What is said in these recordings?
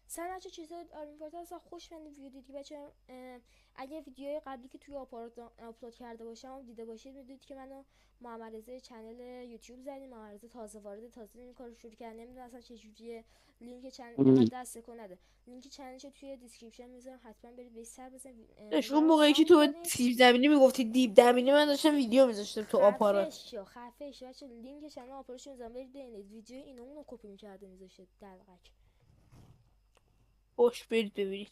سلام بچه، چطور؟ آرمین فارس هستم. خوش اومدید ویدیو دیدی بچه. اگه ویدیوهای قبلی که توی آپلود کرده باشم دیده باشید، میدونید که منو محمد رضا چنل یوتیوب زدیم. محمد رضا تازه این کارو شروع کرد، نمیدونم اصلا چه جوریه. لینک چنل اینقدر دست تکون نده. لینک چنلش توی دیسکریپشن میذارم، حتما برید بهش سر بزنید. اون موقعی که تو سیب زمینی میگفتی دیپ زمینی، من داشتم ویدیو میذاشتم تو آپارات. خفه شو بچه. لینک چنل آپاراتش میذارم، برید ببینید. ویدیو اینو اونو کپی می‌کرده میذاشه دلقک. خوش برید ببینید.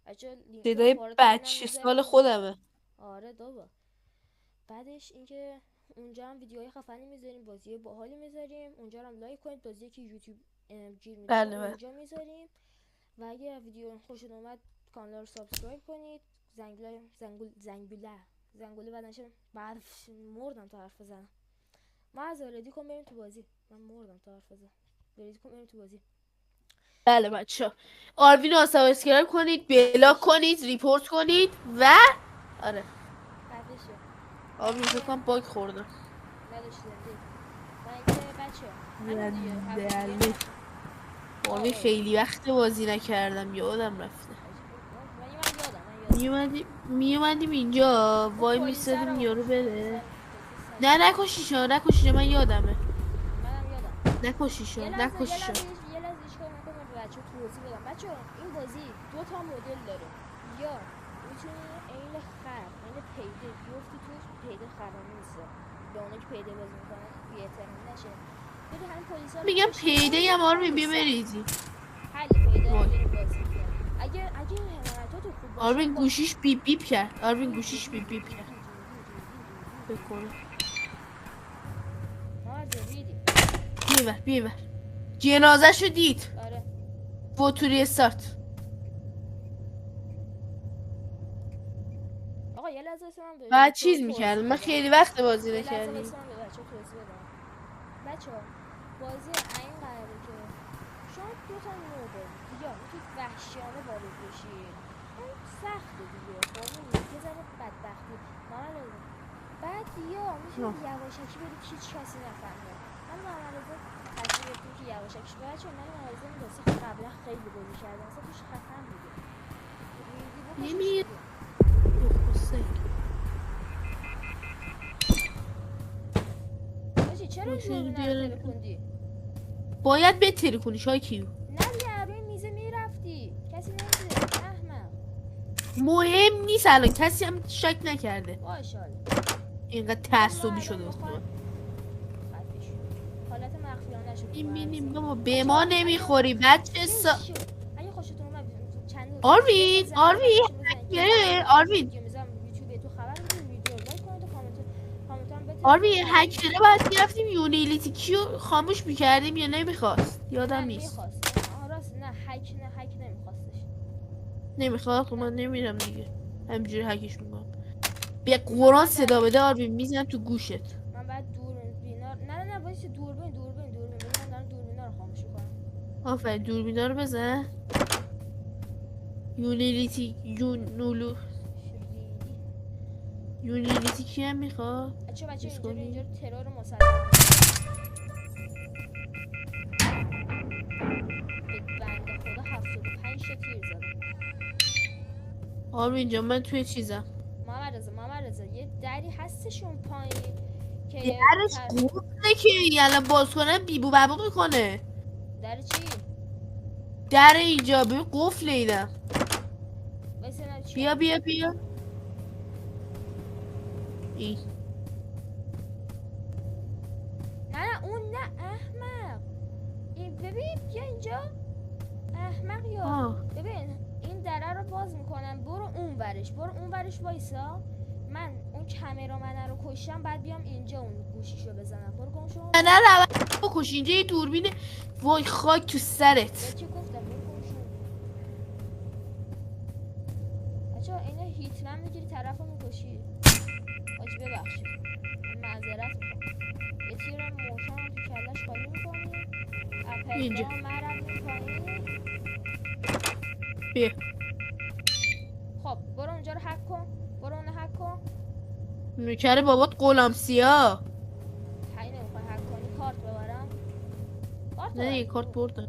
بچه صدای بچه سال خودمه. آره بابا. بعدش اینکه اونجا هم ویدیوهای خفنی میذاریم، بازی باحالی میذاریم. اونجا هم لایک کنید، بازی که یوتیوب گیر میده اونجا میذاریم. و اگه ویدیو خوشتون اومد کانال رو سابسکرایب کنید. زنگوله بدنشه. بعد مردم تا حرف بزنم. ما از ردی کن بریم تو بازی. من مردم تا حرف بزنم. ردی کن بریم تو بازی. بله بچه، آروین رو سابسکرایب کنید، بلاک کنید، ریپورت کنید و آره آروین فکر کنم باگ خوردم. آروین خیلی وقت بازی نکردم، یادم رفته. میومدیم اینجا وای میستادیم یارو بره. نکشیشو من یادمه. نکشیشو یه لحظه اشکال نکنه به بچه توضیح بدم. بچه این بازی 2 تا مدل داره. یا میتونی عین خر، عین پیده بیفتی توش. پیده خرانه نیست، به اونایی که پیده بازی میکنن بی احترامی نشه. بری همین پلیسا رو میگم پیده هم آروین بیا بریزی. حل پیده رو بریم بازی میکنم. اگه حمایتاتو خوب باشه. آروین گوشیش بیپ بیپ کرد. بکنه بیور جنازه شو دید. آره فوتوری استارت. آقا یه لحظه من بعد چیز میکردم، من خیلی وقت بازی نکردیم. بچه بازی این قراره که شما 2 تا نوع دارید. یا میتونید وحشیانه وارد بشید، اون سخته دیگه، خب یه ذره بدبختی محمد. بعد یا میتونید یواشکی برید هیچ کسی نفهمه. من محمد رضا تصمیم گرفتیم که یواشکی برید، چون من محمد رضا این بازی قبلا خیلی بازی کردم، اصلا توش خفن بوده. چرا ترکوندی؟ باید بتری کنی شایکیو. نه دیگه روی میزه میرفتی، کسی نمیده. احمق مهم نیست، الان کسی هم شک نکرده. ماشاءالله اینقدر تعصبی شده حالت مخفیانه شد. ببینیم بابا به ما نمیخوری بچه اگه خوشتون اومد چند آروین آروین هکره باید میرفتیم یونیلیتی کیو خاموش میکردیم یا نمیخواست؟ یادم نیست. راست نه هک نمیخواستش. نمیخواد؟ خب من نمیرم دیگه، همینجوری هکش میکنم. بیا قرآن صدا بده آروین، میزنم تو گوشت. من بعد دوربینا نه وایس دوربین من دارم دوربینا رو خاموش میکنم. آفرین دوربینا رو بزن. یونیلیتی یونیلیتی کی هم میخواد؟ بچه اینجا ترور مسلح به بنده خدا 75 تا تیر زدم. آروین جان من توی چیزم. محمد رضا یه دری هستش اون پایین که درش قفله که یلا باز کنه بیبو بابو میکنه. در چی؟ در اینجا ببین قفله ایدم. بیا این نه اون نه احمق. این ببین بیا اینجا احمق. یا ببین این دره رو باز میکنم، برو اون ورش وایسا. من اون کامرامن رو کشتم، بعد بیام اینجا اون گوشیشو بزنم. برو گم شو. نه بکش، اینجا یه دوربینه. وای خاک تو سرت. چی گفتم؟ برو گم شو. بچه‌ها اینو هیتمن میگیری طرفو میکشی. آجی ببخشید، معذرت میخوام. یه تیر موشن رو تو کلش خالی میکنی. اینجا مرد میکنی. بیا خب برو اونجا رو هک کن. برو اونو هک کن. نوکر بابات غلام سیاه. هی نمیخوای هک کنی کارت ببرم. نه یه کارت بردم.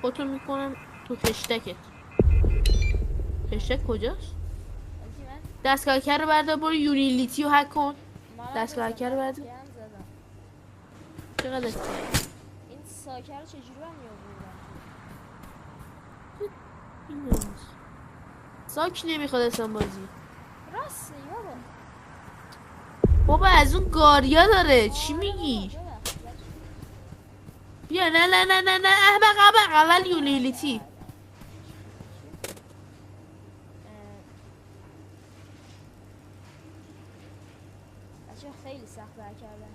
خودتو میکنم تو خشتکت. خشتک کجاست؟ آجی من دستگاه کر رو بردار برو یونیلیتی رو هک کن. محمد دستگاه رضا، کر رو من بردار. گند زدم. چقدر اسکر این ساکه رو چجوری من میآوردم؟ این نمیز ساک نمیخواد اصلا بازی. راست میگی بابا. بابا از اون گاریا داره چی آره میگی؟ بابا، ببخشید. بیا نه نه نه نه نه احمق اول یونیلیتی. بچه خیلی سخت در کردن.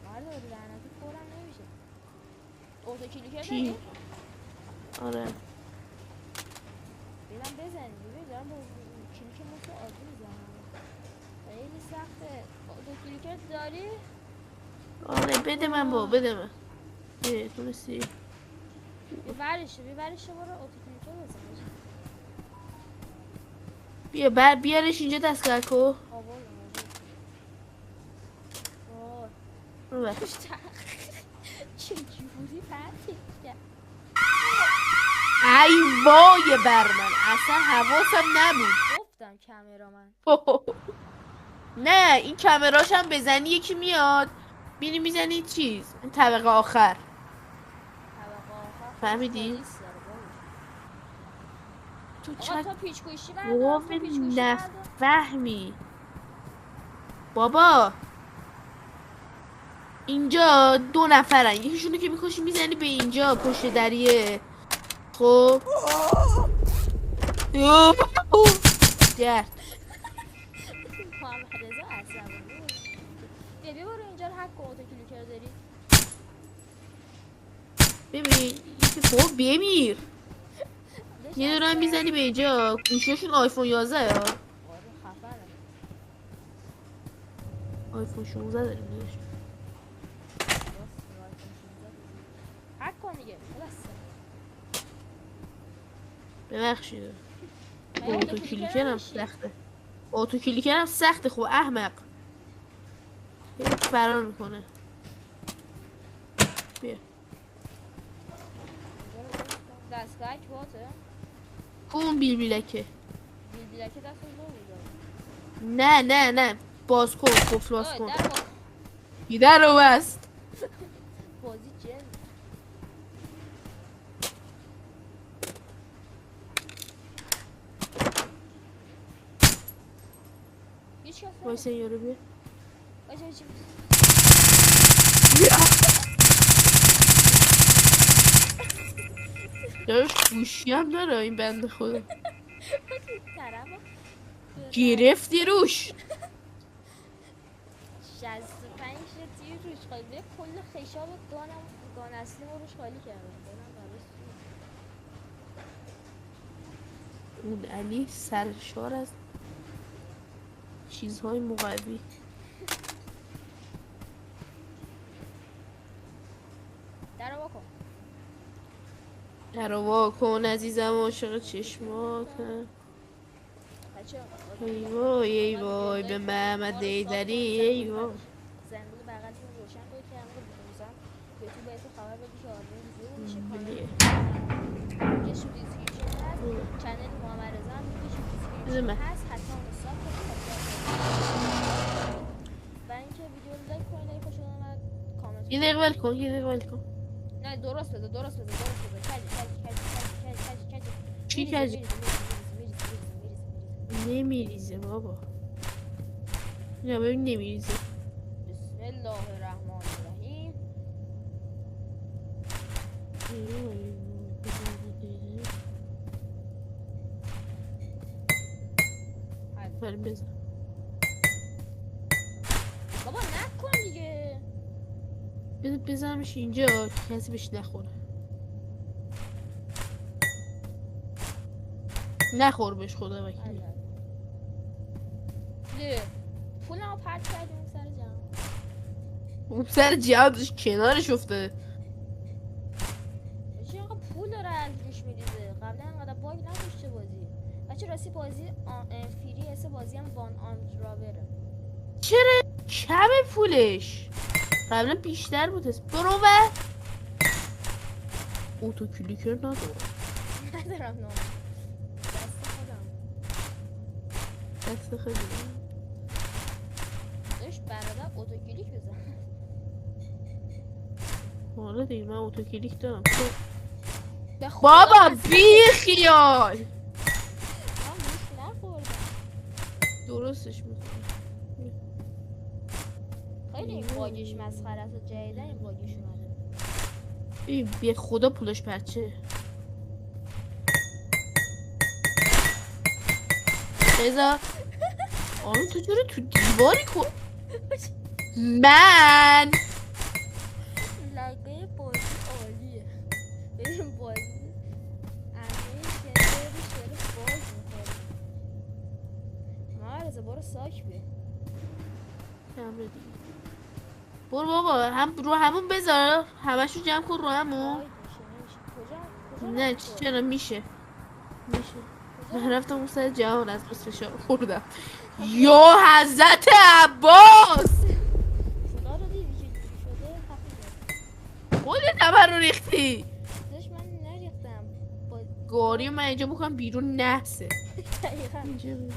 مرد لعنتی پرم نمیشه. اوتو کلیکر چی؟ داری؟ آره بیدم بزنی ببین دارم با کلیک مثل عادی میزنم. خیلی سخته. اوتو کلیکر داری؟ آره بده من بابا بده من. تونستی بیبرشه برو اوتو کلیکر بزن. بیا بیارش اینجا دستگاه کو. آوردم. رو چجوری پرتش کرد؟ ای وای بر من اصلا حواسم نبود. گفتم کامرامن. نه این کامراش هم بزنی یکی میاد میری میزنی چیز این طبقه آخر. طبقه آخر فهمیدی؟ پلیس داره بابا. تو آقا چه تو پیچ کوشی بابا بردار. تو پیچ کوشی بردار. نفهمی بابا اینجا 2 نفرن یکیشونو که میکشی میزنی به اینجا پشت دریه. خب درد محمد رضا عصبانی بود. بیا برو اینجا رو هک کن. اوتو کلیکر داری؟ ببین یکی خب بمیر بهش یه دونه هم اصلا- میزنی به اینجا گوشیشون آیفون 11 یا آره خفنه. آیفون 16 داریم دیگه. هک کن دیگه. خلاص. ببخشید من اوتو کلیکر هم سخته. اوتو کلیکر هم سخته خب احمق یکی فرار میکنه. بیا دستگاه باته. اون بیلبیلکه بیلبیلکه دست رو بود. نه نه نه باز کن قفل باز کن. در باز. در رو بست. بازی جن. هیچ کس وایسا یارو بیا باشه دارش گوشی هم داره این بند خدا. طرف گرفتی روش 65 تیر روش خالی. کل خشاب گان اصلی ما روش خالی کردم. اون علی سرشار از چیزهای مقوی. در رو بکن. در رو واکن عزیزم عاشق چشماتم. بچه ای وای ای وای به محمد ایدری ای وای. زنگوله بغلتون روشن کنید که همه رو بنوزم بهتون خبر بدی که آرمین ویدیو میشه. کانال شو دیسکریپشن هست. چنل محمد رضا هم شو دیسکریپشن هست. حتما اون ساب کنید و اینکه ویدیو رو لایک کنید اگه خوشتون اومد. کامنت یه دقیقه ول کن یه دقیقه ول کن. نه درست بده کجی چی کجی؟ نمیریزه بابا. نه ببین نمیریزه. بسم الله الرحمن الرحیم. بریم بزن. بابا نکن دیگه. بزنمش اینجا کسی بهش نخوره. نخور بهش خدا وکیلی. پولمو پرت کردیم سر جمع. اون سر جهادش کنارش افتاده. چه آقا پول داره از روش میریزه. قبلا انقدر باگ نداشته بازی. بچه راستی بازی فری حسه بازی هم وان آرمد رابره. چرا کم پولش؟ قبلا بیشتر بود. برو و اوتو کلیکر ندارم. ندارم نام دست خودم دست خیلی داشت برادر اوتوکلیک بزن. آره دیگه من اوتو کلیک دارم. به خدا بابا قسم. بی خیال من گوش نخوردم. درستش میکنم. خیلی این باگش مسخره است و جدیدن این باگش اومده. این بی خدا پولش بچه بذار آره تو چرا تو دیواری کن من لگه بازی عالیه. ببین بازی همه کنارش داره باز میکنه. معرضه برو ساک بی. برو بابا هم رو همون بذار همشو جمع کن رو همون آید میشه نمیشه. کجا نه رفتی تو؟ چرا میشه من رفتم اون سر جهان از بس فشار خوردم یا حضرت عباس خدا رو دیدی که جوری شده خفه خودت همه رو ریختی داشت من نریختم با گاری من اینجا بکنم بیرون نحسه دقیقا اینجا این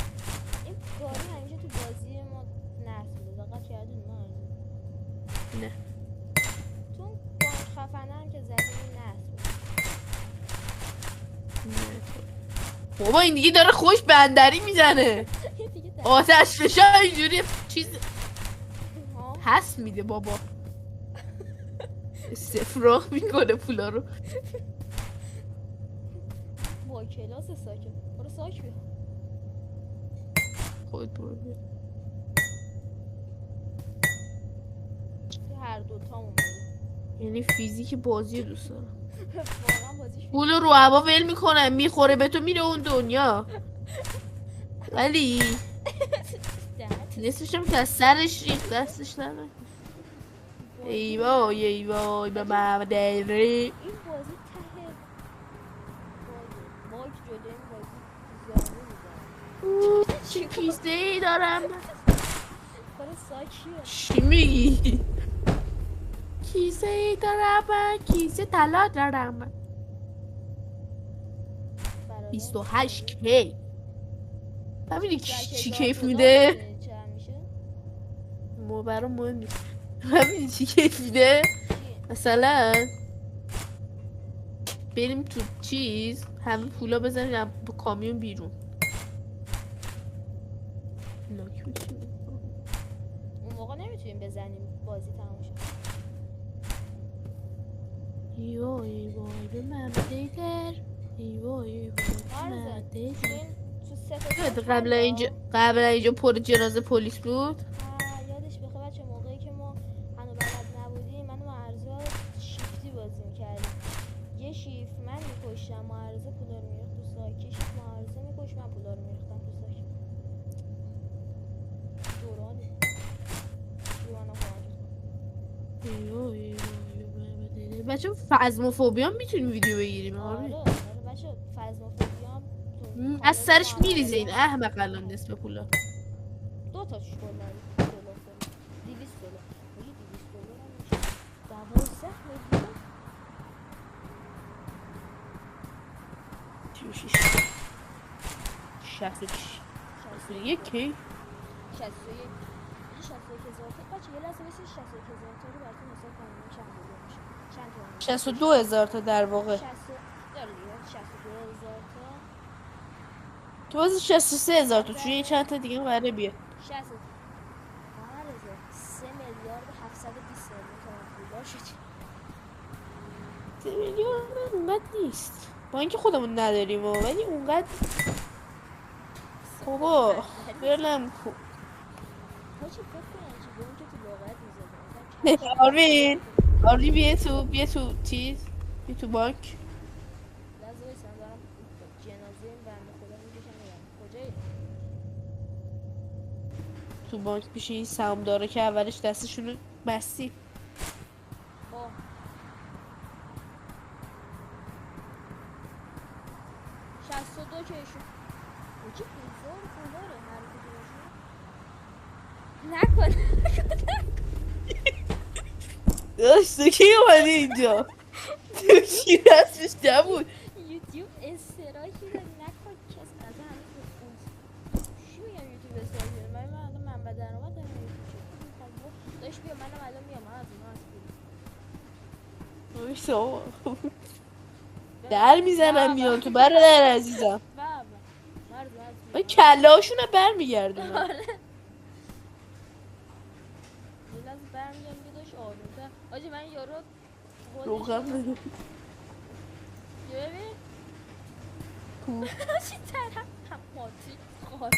گاری همیشه تو بازی ما نرس بوده دقت کردین ما نه تو اون بانک خفنه هم که زدی این نرس بود. بابا این دیگه داره خوش بندری میزنه یه دیگه در آتش فشار اینجوری چیز ها هست میده بابا استفراغ میکنه پولا رو با کلاس ساکت برو ساک بیا خود برو بیا. که هر دوتامون بریم یعنی فیزیک بازی رو دوست دارم واقعا بازیش پول رو هوا ول میکنه میخوره به تو میره اون دنیا ولی دهنت نصفش هم که از سرش ریخت دستش نداره ای وای ای وای به مدری این بازی ته باگ جلوی این بازی زانو میزنه چه کیسه ای دارم برو ساکیه چی میگی؟ کیسه ای دارم من کیسه طلا دارم من 28 کی ببینی چی کیف میده؟ چند میشه؟ برام مهم نیست ببینی چی کیف میده؟ مثلا بریم تو چیز همه پولا بزنیم از کامیون بیرون لاک بشیم. اون موقع نمیتونیم بزنیم بازی تموم شد ای وای ای وای به من دیگر ای وای ای وای به من آرزان دیگر تو سه تا قبل اینجا پر جنازه پلیس بود یادش بخواه بچه موقعی که ما هنو بلد نبودیم من و معرضا شیفتی بازی میکردیم یه شیف من میکشتم معرضا پولا رو میرخت تو ساک یه شیف معرضا میکشت من پولا رو میرختم تو ساک دورانی دوران ای وای ای وای به من دیگر بچه فازموفوبیا هم میتونیم ویدیو بگیریم آره آره بچه فزموفوبیا هم تو از کانال سرش ما میریزه این هم احمق الان نصف پولا دو تا چش دلار 200 دلار میگه 200 دلار هم میشه 12 میلیون 61 کی 61 هزار تا بچه یه لحظه بسید 61 هزار تا رو براتون حساب کنیم چند دلار میشه چند تومن میشه 62,000 تا در واقع 60 داره دیگه 62 هزار تا تو باز 63,000 تا چون یه چند تا دیگه قراره بیاد 60 آرزه 3 میلیارد و 720 میلیون تومن پولدار شد 3 میلیون اونقدر نیست با اینکه خودمون نداریم ولی اونقدر بابا برلم کن حاجی فکر کنم چی به اون که تو واقعیت میزدن آرین بیا تو چیز بیا تو بانک لحظه بایستم دارم جنازه این بنده خدا میکشم میرم کجایی؟ تو بانک پیش این سهامدارا که اولش دستشونو بستی با 62 که ایشون اوکی هزار پولاره هر کدومشون نکن داشت تو کی اومدی اینجا شیرستش نبود. یوتیوب استراکی داری نکن کس از همین بخون چی میگم یوتیوب استراکی داری من الان منبع درآمد دارم یوتیوب داشت بیا منم الان میام من از اونها هست در میزنم میان تو برادر عزیزم. من کله هاشونو برمیگردونم. آره یه لحظه برمیگم که داشت آروم‌تر آجی من یارو روغم ببین چی طرف هم ماتری خواهد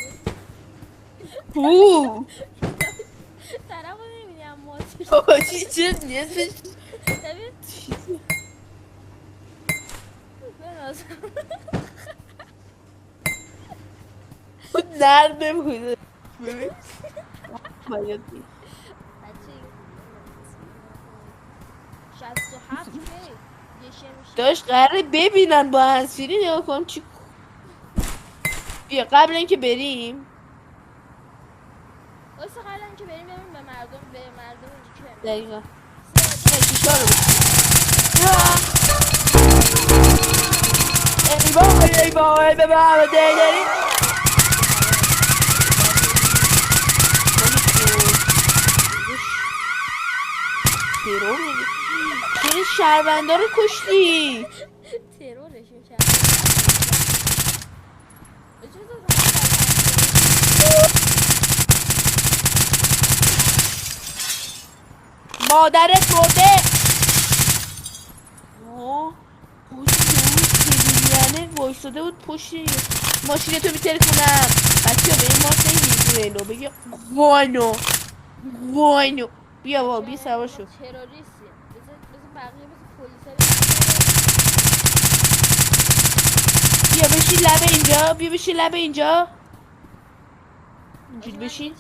طرف رو نمیبینی هم ماتری آجی چه نیستش. ببین بنازم خود نرده بوده. ببین باید بید. بچه 67 کی؟ یه شمشه داشت قراره ببینن با هنسفیری نگاه کن چی. بیا قبل اینکه بریم واسه قبل اینکه بریم ببین به مردم اینجا که دقیقا سه ای بابا به بابا داری چرا شهروندا رو کشتی؟ ترورشون کرد مادرت مرده. پشت وایستاده بود پشت ماشین تو میتره کنم. بچه به این ماشین هیزویلو بگه واینو بیا بابا بیا سوار شو. تروریستی بذار بقیه پلیسا بیا بشین لبه اینجا. بیا بشین لبه اینجا. اینجوری بشین.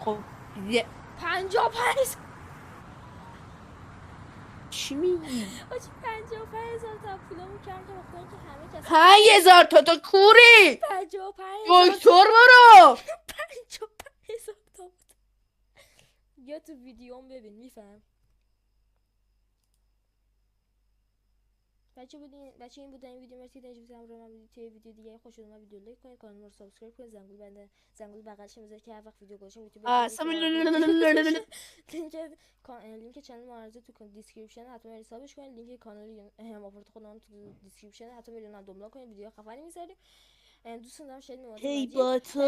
خب 55 چی میگی؟ آجی 55,000 تا پولمو کم که بخدا اینکه همه کس 5000 تا کوری 55,000 دکتر برو. 55,000 تا بود یا تو ویدیوم ببین میفهم بچه این بود این ویدیو مرسی داشتید هم رو من توی ویدیو دیگه خوش اومد ویدیو لایک کنید کانال رو سابسکرایب کنید زنگوله بغلش بذارید که هر وقت ویدیو گذاشتم یوتیوب لینک چنل معرضه تو دیسکریپشن حتما حسابش کنید لینک کانال هم آورد خودم تو دیسکریپشن حتما برید اونم دنبال کنید ویدیو خفنی میذاریم دوستان دارم شاید هی با تو